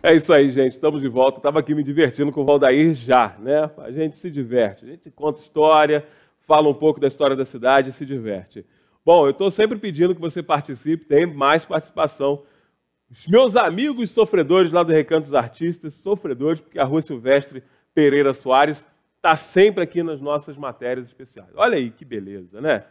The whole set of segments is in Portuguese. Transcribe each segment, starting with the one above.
É isso aí, gente. Estamos de volta. Estava aqui me divertindo com o Valdair já, né? A gente se diverte. A gente conta história, fala um pouco da história da cidade e se diverte. Bom, eu estou sempre pedindo que você participe, tem mais participação. Os meus amigos sofredores lá do Recanto dos Artistas, sofredores, porque a Rua Silvestre Pereira Soares está sempre aqui nas nossas matérias especiais. Olha aí que beleza, né?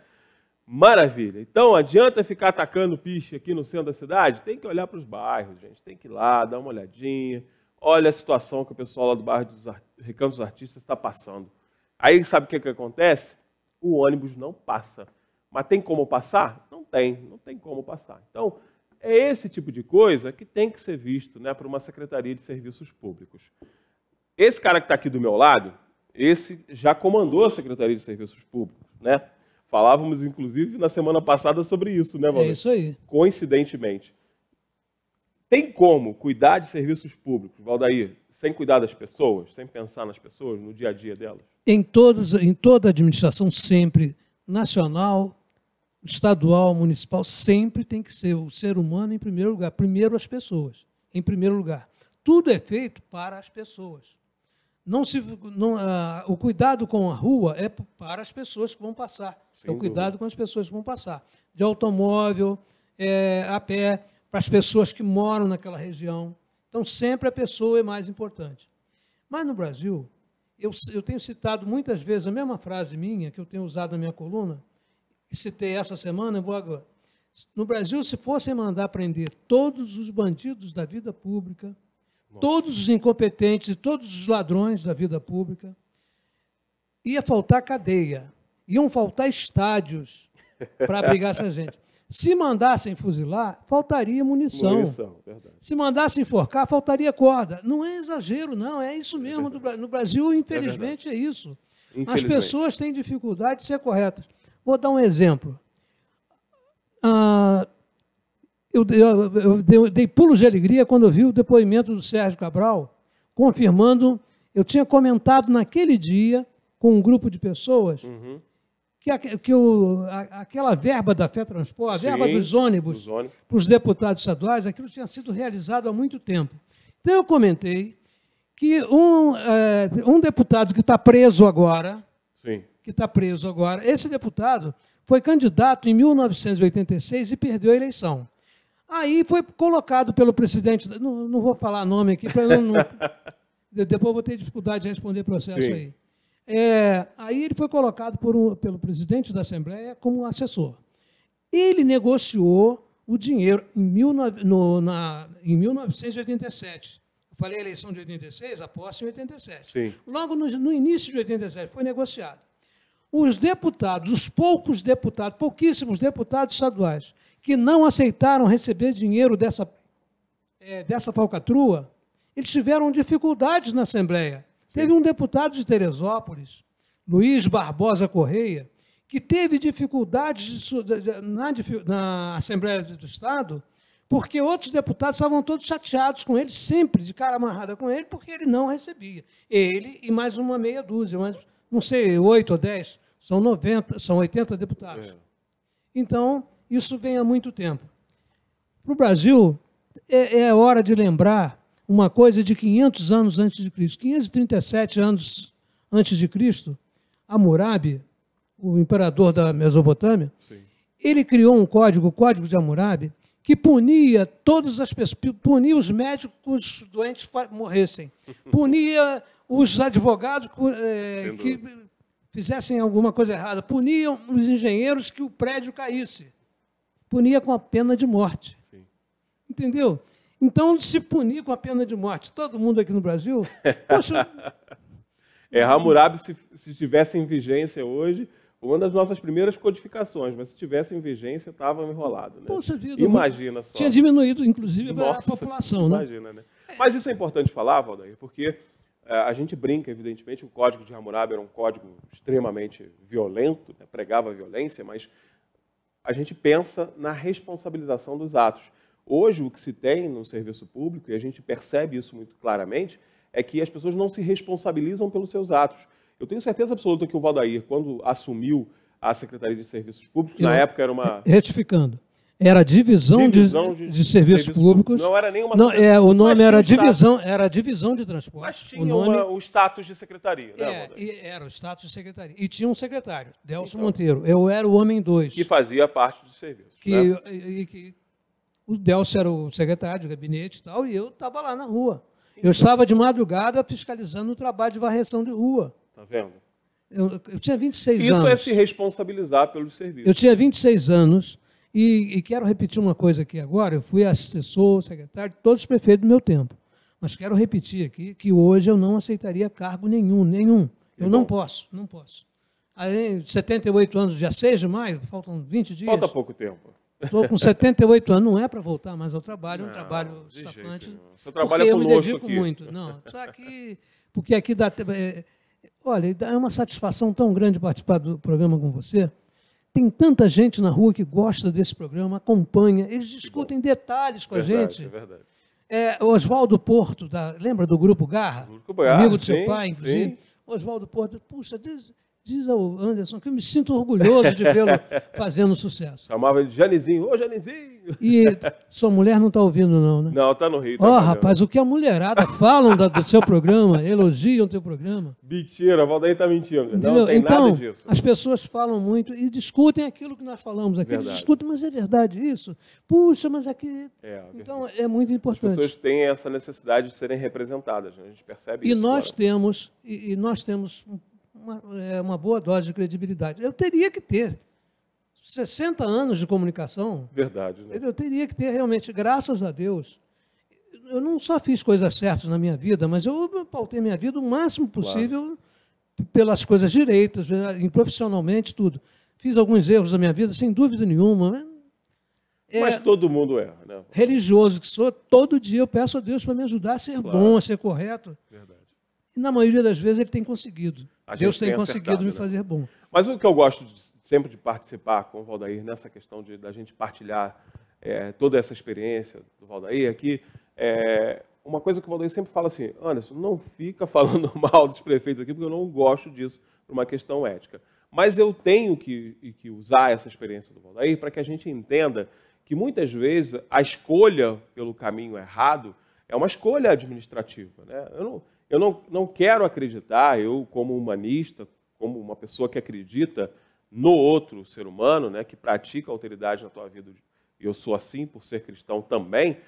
Maravilha. Então, adianta ficar atacando piche aqui no centro da cidade? Tem que olhar para os bairros, gente. Tem que ir lá, dar uma olhadinha. Olha a situação que o pessoal lá do bairro dos Recanto dos Artistas está passando. Aí, sabe o que acontece? O ônibus não passa. Mas tem como passar? Não tem como passar. Então, é esse tipo de coisa que tem que ser visto, né, por uma Secretaria de Serviços Públicos. Esse cara que está aqui do meu lado, esse já comandou a Secretaria de Serviços Públicos, né? Falávamos, inclusive, na semana passada sobre isso, né, Valdir? É isso aí. Coincidentemente. Tem como cuidar de serviços públicos, Valdair, sem cuidar das pessoas, sem pensar nas pessoas, no dia a dia delas? Em toda a administração, sempre, nacional, estadual, municipal, sempre tem que ser o ser humano em primeiro lugar. Primeiro as pessoas, em primeiro lugar. Tudo é feito para as pessoas. O cuidado com a rua é para as pessoas que vão passar. É o cuidado com as pessoas que vão passar. De automóvel, a pé, para as pessoas que moram naquela região. Então, sempre a pessoa é mais importante. Mas no Brasil, eu tenho citado muitas vezes a mesma frase minha, que eu tenho usado na minha coluna, e citei essa semana, eu vou agora. No Brasil, se fossem mandar prender todos os bandidos da vida pública, todos os incompetentes e todos os ladrões da vida pública, ia faltar cadeia, iam faltar estádios para abrigar essa gente. Se mandassem fuzilar, faltaria munição. Verdade. Se mandassem enforcar, faltaria corda. Não é exagero, não, é isso mesmo. No Brasil, infelizmente, é isso. As pessoas têm dificuldade de ser corretas. Vou dar um exemplo. Eu dei pulos de alegria quando eu vi o depoimento do Sérgio Cabral, confirmando, eu tinha comentado naquele dia, com um grupo de pessoas, que aquela verba da FETransport, a verba dos ônibus para os deputados estaduais, aquilo tinha sido realizado há muito tempo. Então, eu comentei que um deputado que está preso agora, esse deputado foi candidato em 1986 e perdeu a eleição. Aí foi colocado pelo presidente, não vou falar nome aqui, depois vou ter dificuldade de responder processo aí. Aí ele foi colocado pelo presidente da Assembleia como assessor. Ele negociou o dinheiro em 1987. Eu falei a eleição de 86, a posse em 87. Sim. Logo no início de 87 foi negociado. Os deputados, os pouquíssimos deputados estaduais, que não aceitaram receber dinheiro dessa falcatrua, eles tiveram dificuldades na Assembleia. Teve um deputado de Teresópolis, Luiz Barbosa Correia, que teve dificuldades na Assembleia do Estado, porque outros deputados estavam todos chateados com ele, sempre de cara amarrada com ele, porque ele não recebia. Ele e mais uma meia dúzia, mas não sei, 8 ou 10, são 80 deputados. Então, isso vem há muito tempo. Para o Brasil, é hora de lembrar uma coisa de 500 anos antes de Cristo. 537 anos antes de Cristo, Hammurabi, o imperador da Mesopotâmia, ele criou um código, o Código de Hammurabi, que punia todas as pessoas, punia os médicos que os doentes morressem, punia os advogados que fizessem alguma coisa errada, puniam os engenheiros que o prédio caísse, punia com a pena de morte. Entendeu? Então, se punir com a pena de morte todo mundo aqui no Brasil, poxa... Hammurabi, se estivesse em vigência hoje, uma das nossas primeiras codificações, mas se estivesse em vigência, estava enrolado. Né? Poxa vida, imagina só. Tinha diminuído, inclusive, a população. Imagina, né? Mas isso é importante falar, Valdair, porque a gente brinca, evidentemente, o Código de Hammurabi era um código extremamente violento, né? Pregava a violência, mas a gente pensa na responsabilização dos atos. Hoje, o que se tem no serviço público, e a gente percebe isso muito claramente, é que as pessoas não se responsabilizam pelos seus atos. Eu tenho certeza absoluta que o Valdair, quando assumiu a Secretaria de Serviços Públicos, na época era uma... Retificando, Era Divisão de Serviços Públicos. Não era nenhuma não, o nome era Divisão de Transporte. Mas tinha o status de secretaria, né, era o status de secretaria. E tinha um secretário, Delcio Monteiro. Eu era o homem 2. Que fazia parte do serviço. O Delcio era o secretário de gabinete e tal, e eu estava lá na rua. Eu estava de madrugada fiscalizando o trabalho de varreção de rua. Está vendo? Eu tinha 26 anos. Isso é se responsabilizar pelos serviços. Eu tinha 26 anos e quero repetir uma coisa aqui agora. Eu fui assessor, secretário de todos os prefeitos do meu tempo. Mas quero repetir aqui que hoje eu não aceitaria cargo nenhum. Eu não posso. Além de 78 anos, dia 6 de maio, faltam 20 dias. Falta pouco tempo. Estou com 78 anos, não é para voltar mais ao trabalho, é um trabalho estafante. Você trabalha conosco aqui. Eu me dedico muito. Não, só aqui, porque aqui dá... Olha, é uma satisfação tão grande participar do programa com você. Tem tanta gente na rua que gosta desse programa, acompanha, eles discutem detalhes com a gente. É verdade. Oswaldo Porto, lembra do Grupo Garra? Amigo do seu pai, inclusive. Sim. Oswaldo Porto, puxa, diz ao Anderson que eu me sinto orgulhoso de vê-lo fazendo sucesso. Chamava ele de Janizinho. Ô, Janizinho! E sua mulher não está ouvindo, não, né? Não, está no Rio. Rapaz, o que a mulherada falam do seu programa, elogiam o teu programa. Mentira, a Valdair está mentindo. Não tem nada disso. As pessoas falam muito e discutem aquilo que nós falamos aqui. Eles discutem, mas é verdade isso? Puxa, mas aqui... Então, é muito importante. As pessoas têm essa necessidade de serem representadas, né? A gente percebe isso. E nós temos uma boa dose de credibilidade. Eu teria que ter 60 anos de comunicação. Verdade, né? Eu teria que ter realmente, graças a Deus. Eu não só fiz coisas certas na minha vida, mas eu pautei minha vida o máximo possível pelas coisas direitas, profissionalmente, tudo. Fiz alguns erros na minha vida, sem dúvida nenhuma. Mas todo mundo erra, né? Religioso que sou, todo dia eu peço a Deus para me ajudar a ser bom, a ser correto. Verdade. E na maioria das vezes ele tem conseguido. Deus tem conseguido me fazer bom. Mas o que eu gosto sempre de participar com o Valdair nessa questão da gente partilhar toda essa experiência do Valdair aqui, uma coisa que o Valdair sempre fala assim: Anderson, não fica falando mal dos prefeitos aqui, porque eu não gosto disso por uma questão ética. Mas eu tenho que usar essa experiência do Valdair para que a gente entenda que muitas vezes a escolha pelo caminho errado é uma escolha administrativa, né? Eu não quero acreditar, eu como humanista, como uma pessoa que acredita no outro ser humano, né, que pratica a alteridade na tua vida, e eu sou assim por ser cristão também,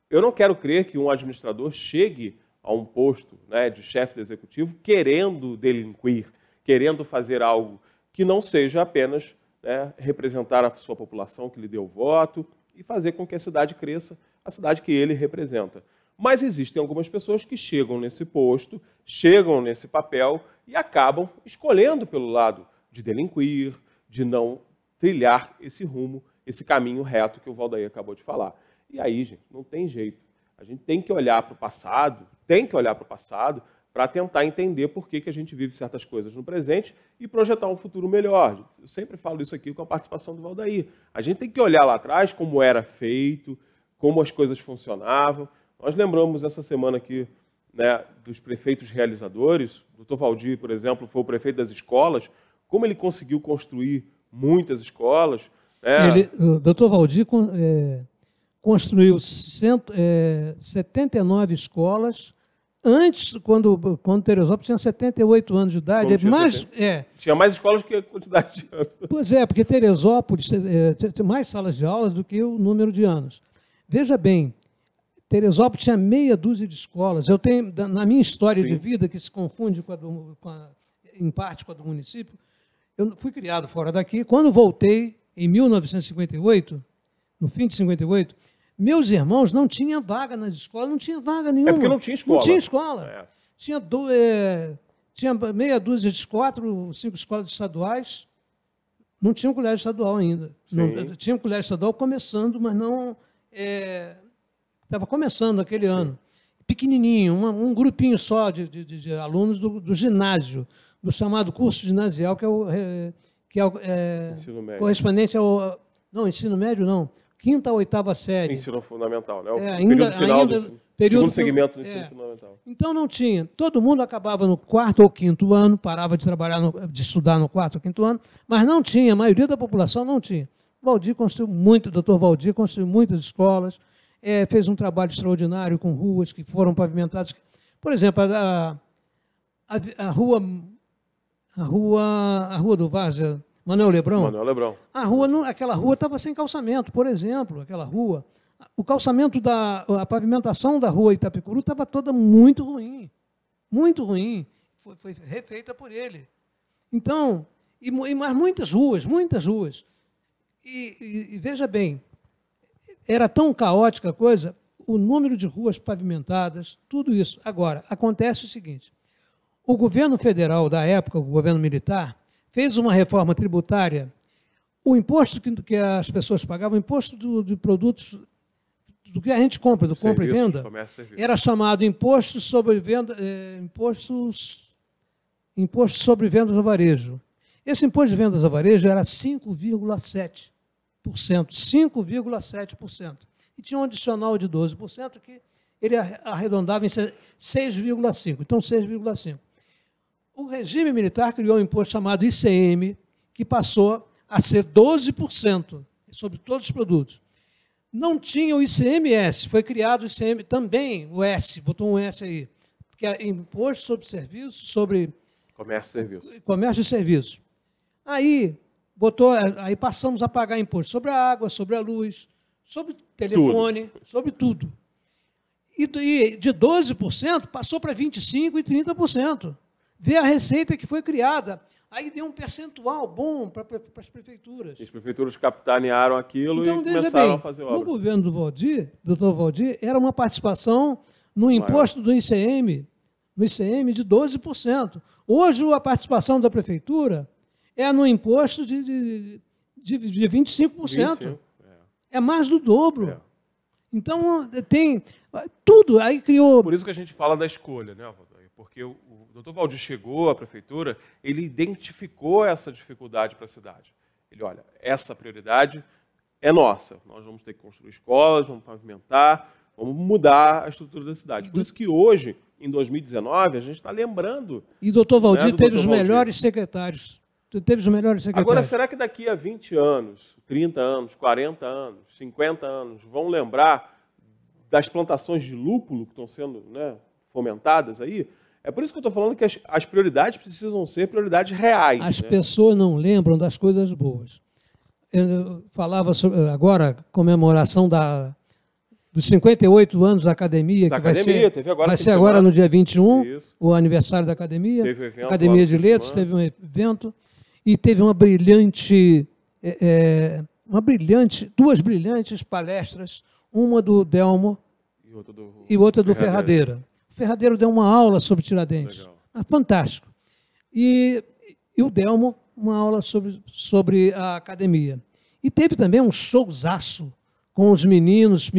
eu não quero crer que um administrador chegue a um posto, né, de chefe do executivo querendo delinquir, querendo fazer algo que não seja apenas, né, representar a sua população que lhe deu voto e fazer com que a cidade cresça, a cidade que ele representa. Mas existem algumas pessoas que chegam nesse posto, chegam nesse papel e acabam escolhendo pelo lado de delinquir, de não trilhar esse rumo, esse caminho reto que o Valdair acabou de falar. E aí, gente, não tem jeito. A gente tem que olhar para o passado, para tentar entender por que a gente vive certas coisas no presente e projetar um futuro melhor. Eu sempre falo isso aqui com a participação do Valdair. A gente tem que olhar lá atrás como era feito, como as coisas funcionavam. Nós lembramos essa semana aqui, né, dos prefeitos realizadores. O Dr. Valdir, por exemplo, foi o prefeito das escolas. Como ele conseguiu construir muitas escolas. Né? O Dr. Valdir construiu 79 escolas. Antes, quando Teresópolis tinha 78 anos de idade. Tinha mais escolas que a quantidade de anos. Pois é, porque Teresópolis tem mais salas de aulas do que o número de anos. Veja bem, Teresópolis tinha meia dúzia de escolas. Eu tenho, na minha história de vida, que se confunde em parte com a do município, eu fui criado fora daqui. Quando voltei, em 1958, no fim de 58, meus irmãos não tinham vaga nas escolas, não tinha vaga nenhuma. É porque não tinha escola. Não tinha escola. Tinha meia dúzia de 4 ou 5 escolas estaduais, não tinha um colégio estadual ainda. Não, tinha um colégio estadual começando, mas não... Estava começando naquele ano. Pequenininho, um grupinho só de alunos do ginásio, do chamado curso ginasial, que é o ensino médio. Correspondente ao... Não, ensino médio não. 5ª ou 8ª série. Ensino fundamental, né? O período final segundo segmento do ensino fundamental. Então não tinha. Todo mundo acabava no 4º ou 5º ano, parava de estudar no 4º ou 5º ano, mas não tinha, a maioria da população não tinha. Valdir construiu muito, o doutor Valdir construiu muitas escolas, fez um trabalho extraordinário com ruas que foram pavimentadas. Por exemplo, a rua do Várzea, Manuel Lebrão. Aquela rua estava sem calçamento, por exemplo, aquela rua. O calçamento a pavimentação da rua Itapecuru estava toda muito ruim. Muito ruim. Foi refeita por ele. Então, mas muitas ruas. E veja bem, era tão caótica a coisa, o número de ruas pavimentadas, tudo isso. Agora, acontece o seguinte, o governo federal da época, o governo militar, fez uma reforma tributária, o imposto que as pessoas pagavam, o imposto de produtos, do que a gente compra, do compra e venda, era chamado imposto sobre vendas a varejo. Esse imposto de vendas a varejo era 5,7%. 5,7%. E tinha um adicional de 12% que ele arredondava em 6,5%. Então, 6,5%. O regime militar criou um imposto chamado ICM, que passou a ser 12% sobre todos os produtos. Não tinha o ICMS, foi criado o ICM também, o S, botou um S aí, que é Imposto sobre Serviços, sobre Comércio e Serviços. Aí passamos a pagar imposto sobre a água, sobre a luz, sobre o telefone, sobre tudo. E de 12% passou para 25% e 30%. Vê a receita que foi criada. Aí deu um percentual bom para as prefeituras. As prefeituras capitanearam aquilo e começaram a fazer obra. No governo do doutor Valdir, era uma participação no imposto do ICM, no ICM de 12%. Hoje, a participação da prefeitura é no imposto de 25%. É mais do dobro. Então, tem tudo. Aí criou... Por isso que a gente fala da escolha, né, Valdir? Porque o doutor Valdir chegou à prefeitura, ele identificou essa dificuldade para a cidade. Ele, olha, essa prioridade é nossa. Nós vamos ter que construir escolas, vamos pavimentar, vamos mudar a estrutura da cidade. Por isso que hoje, em 2019, a gente está lembrando... E o doutor Valdir teve os melhores secretários. Teve os melhores secretários. Agora, será que daqui a 20 anos, 30 anos, 40 anos, 50 anos, vão lembrar das plantações de lúpulo que estão sendo, né, fomentadas aí? É por isso que eu estou falando que as prioridades precisam ser prioridades reais. As pessoas não lembram das coisas boas. Eu falava sobre, agora, comemoração dos 58 anos da academia, que vai ser agora no dia 21, isso. O aniversário da academia. Teve um evento, Academia de Letras, teve um evento, e teve duas brilhantes palestras, uma do Delmo e outra do Ferradeira. Ferradeiro deu uma aula sobre Tiradentes. Fantástico. E o Delmo, uma aula sobre a academia. E teve também um showzaço com os meninas,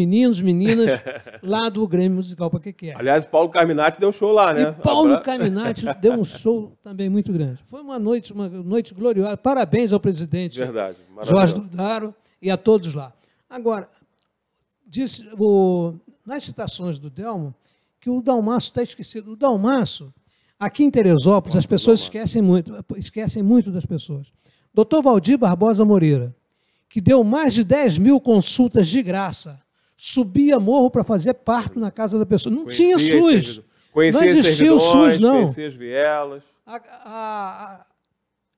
lá do Grêmio Musical para que é. Aliás, Paulo Carminati deu show lá, né? E Paulo Carminati deu um show também muito grande. Foi uma noite gloriosa. Parabéns ao presidente Jorge Dudaro e a todos lá. Agora, disse nas citações do Delmo, que o Dalmaço está esquecido. O Dalmaço, aqui em Teresópolis, as pessoas esquecem muito das pessoas. Dr. Valdir Barbosa Moreira, que deu mais de 10 mil consultas de graça, subia morro para fazer parto na casa da pessoa. Não tinha SUS. Não existia o SUS, não. Conhecia as vielas.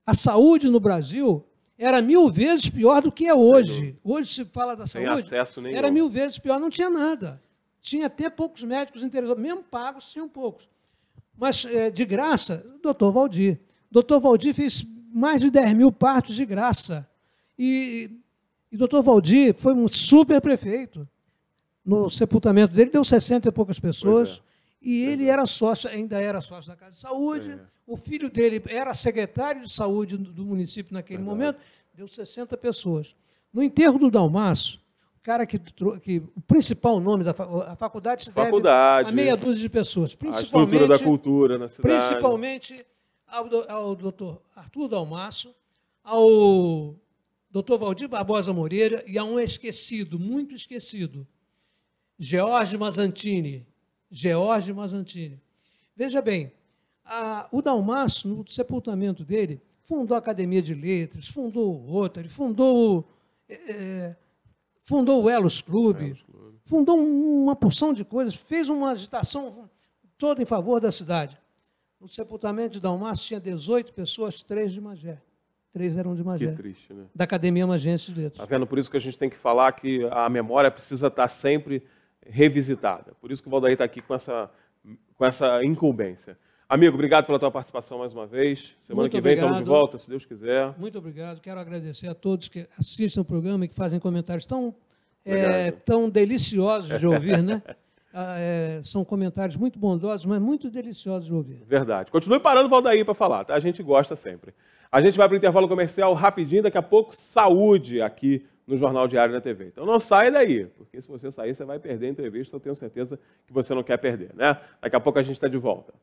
A saúde no Brasil era 1000 vezes pior do que é hoje. Hoje se fala da saúde. Sem acesso nenhum. Era 1000 vezes pior, não tinha nada. Tinha até poucos médicos em Teresópolis, mesmo pagos, tinham poucos. Mas, de graça, o doutor Valdir. O doutor Valdir fez mais de 10 mil partos de graça. E o doutor Valdir foi um super prefeito. No sepultamento dele, deu 60 e poucas pessoas. E ele era sócio, ainda era sócio da Casa de Saúde. O filho dele era secretário de saúde do município naquele momento, deu 60 pessoas. No enterro do Dalmaço, cara o principal nome da faculdade se deve a meia dúzia de pessoas. A estrutura da cultura na cidade. Principalmente ao doutor Arthur Dalmaço, ao doutor Valdir Barbosa Moreira e a um esquecido, muito esquecido, George Mazzantini. Veja bem, o Dalmaço, no sepultamento dele, fundou a Academia de Letras, fundou o Rotary, fundou fundou o Elos Clube, fundou uma porção de coisas, fez uma agitação toda em favor da cidade. No sepultamento de Dalmácio tinha 18 pessoas, 3 de Magé. 3 eram de Magé. Que triste, né? Da Academia Magense de Letras. Tá vendo? Por isso que a gente tem que falar que a memória precisa estar sempre revisitada. Por isso que o Valdair está aqui com essa incumbência. Amigo, obrigado pela tua participação mais uma vez. Semana Muito que vem estamos de obrigado. volta, se Deus quiser. Muito obrigado. Quero agradecer a todos que assistem o programa e que fazem comentários tão deliciosos de ouvir, né? São comentários muito bondosos, mas muito deliciosos de ouvir. Verdade. Continue parando o Valdair para falar, tá? A gente gosta sempre. A gente vai para o intervalo comercial rapidinho, daqui a pouco, saúde aqui no Jornal Diário da TV. Então não saia daí, porque se você sair, você vai perder a entrevista, eu tenho certeza que você não quer perder, né? Daqui a pouco a gente está de volta.